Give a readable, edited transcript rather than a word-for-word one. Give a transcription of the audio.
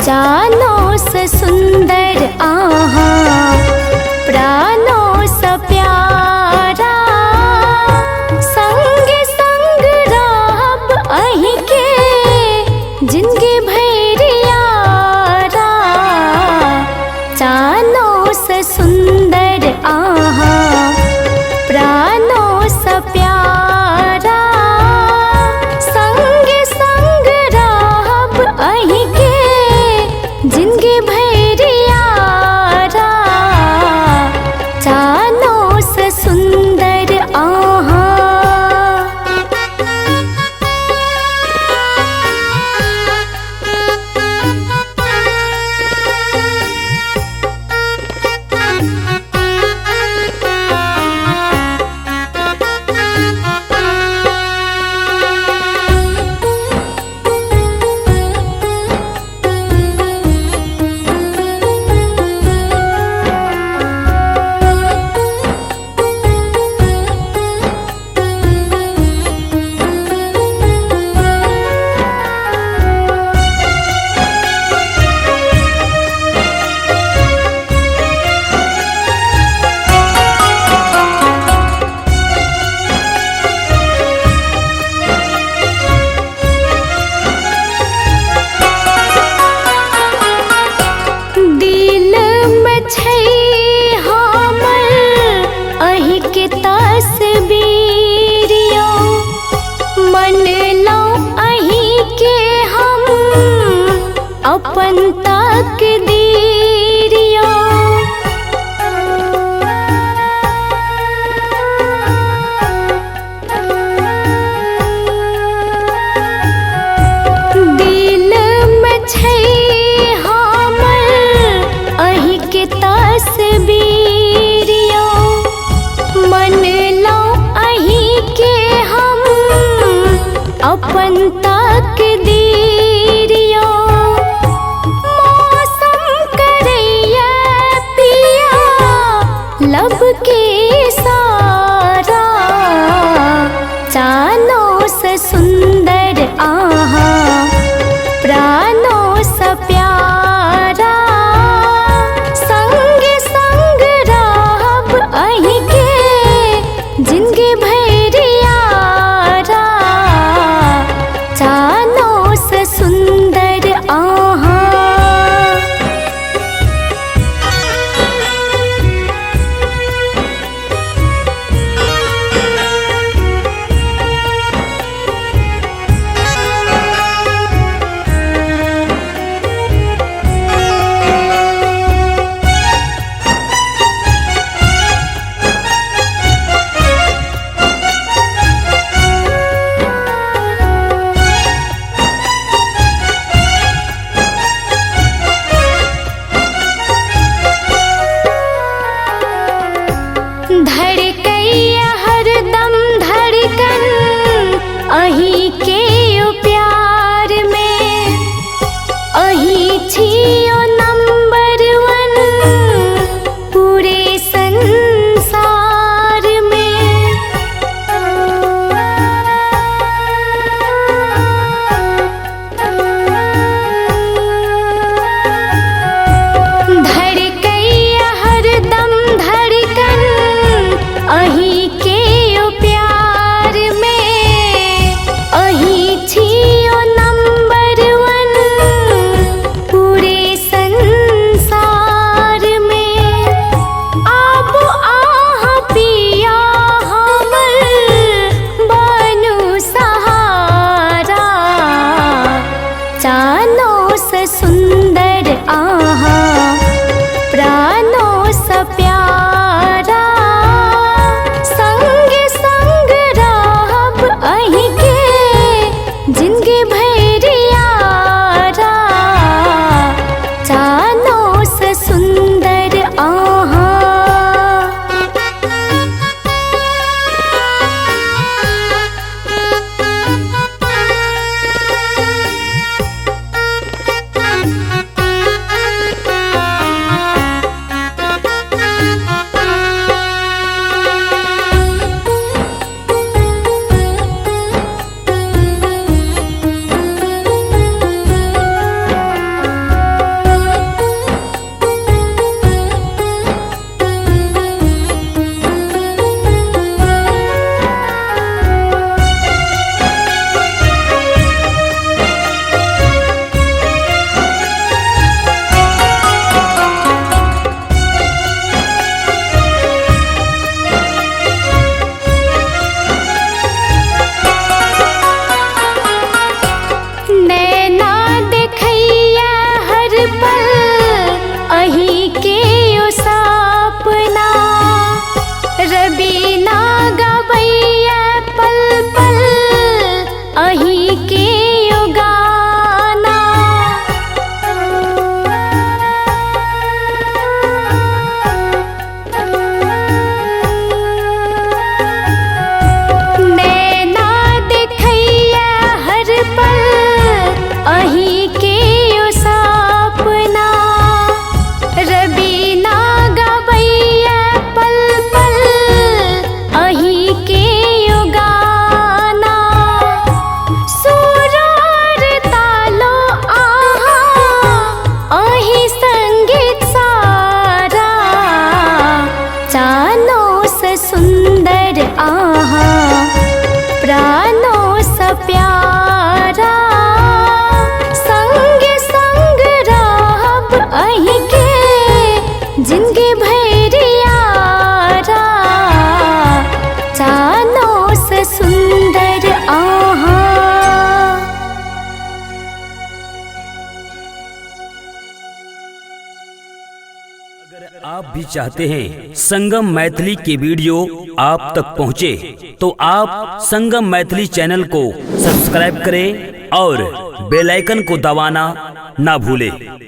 जानो से सुंदर आहा प्राणों से प्यारा संग संग रहब अहीं के जिंदगी भैरियारा जानो से सुंदर आहा प्राणों से प्यारा संग संग रहब अहीं के जिंदगी भैरियारा जानो से सुंदर आहा। अपन तकदीरियो दिल में छै हमर अहीं के तस्वीरियो मन लो अहीं के हम अपन तकदीरियो लब के सारा जानो से सुंदर आहा प्राणों से प्यारा संग संग रहब अहीं के जिंदगी भैरियारा आप भी चाहते हैं संगम मैथिली के वीडियो आप तक पहुंचे, तो आप संगम मैथिली चैनल को सब्सक्राइब करें और बेल आइकन को दबाना ना भूलें।